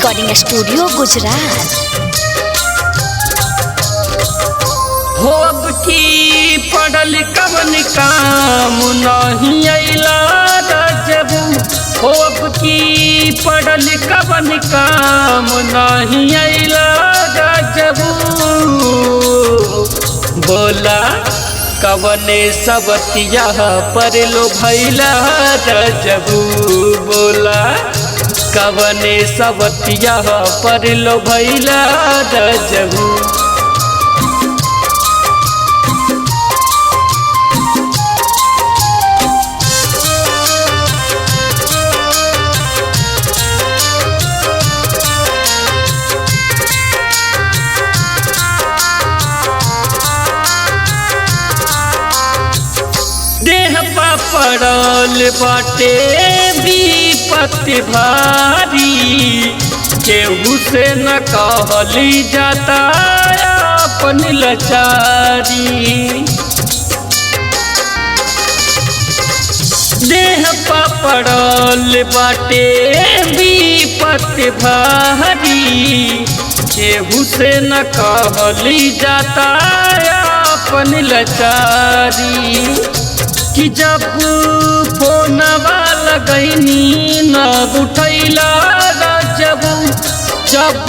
Recording studio Gujarat. हो अब की पढ़ल कवन काम नहीं अइला रजबू। हो अब की पढ़ल कवन काम नहीं अइला रजबू। बोला कवने सबतिया पर लो भैला रजबू। बोला कवने सबतिया पर लो भैला रजबू। देह पड़ल बाटे विपत्ति भारी। केहू से न कहली जाता अपन लाचारी। देह पड़ल बाटे विपत्ति भारी। केहू से न कहली जाता अपन लाचारी। कि जब फोनवा लगैनी न उठैला रजबू। जब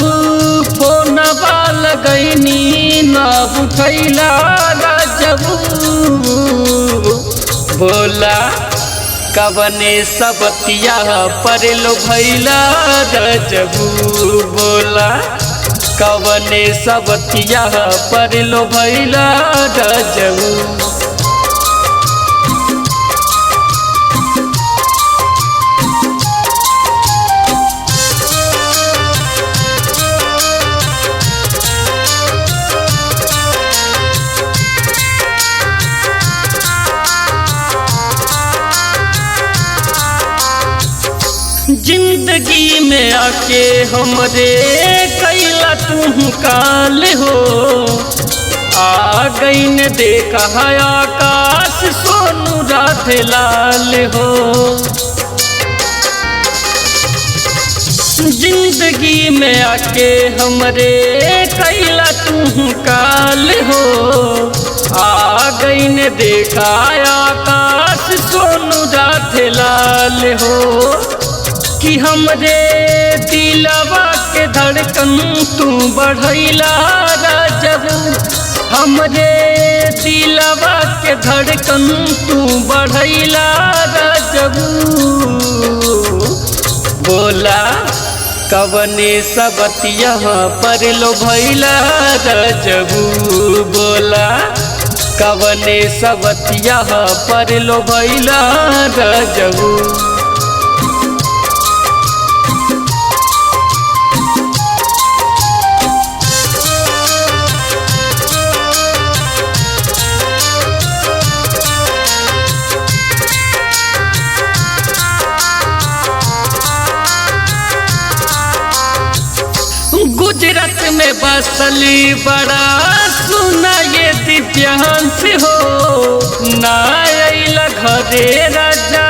फोनवा लगैनी न उठैला रजबू। बोला कवने सबतिया पर लो भैला रजबू। बोला कवने सबतिया पर लो भैला रजबू। जिंदगी में आके हमरे कैला तू काल हो। आ गई ने देखा है आकाश सोनू राधे लाल हो। जिंदगी में आके हमरे कैला तू काल हो। आ गई ने देखा आकाश सोनू राधे लाल हो। कि हमरे दिलवा के धड़कन तू बढ़ैला रजबू। हमरे दिलवा के धड़कन तू बढ़ैला रजबू। बोला कवने सबतिया पर लो भैला रजबू। बोला कवने सबतिया पर लो भैला रजबू। गुजरात में बसली बड़ा सुना ये दिव्यांश हो। ना अइला घरे राजा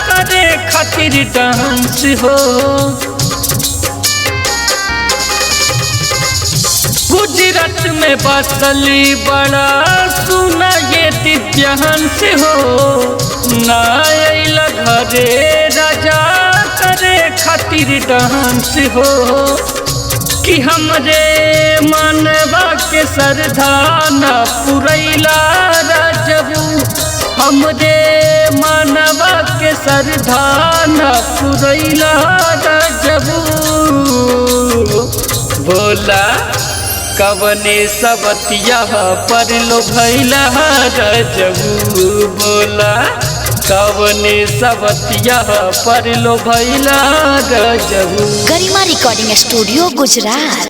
करे खातिर डांस हो। गुजरात में बसली बड़ा सुना ये दिव्यांश हो। ना अइला घरे राजा करे खातिर डांस हो। कि हमरे मानवा के श्रद्धा न पुरैला रजबू। हमरे मानवा के श्रद्धा न पुरैला रजबू। बोला कवने सबतिया पर लो भैला रजबू। बोला कवने सबतिया पर लो भैला रजबू। गरिमा रिकॉर्डिंग स्टूडियो गुजरात।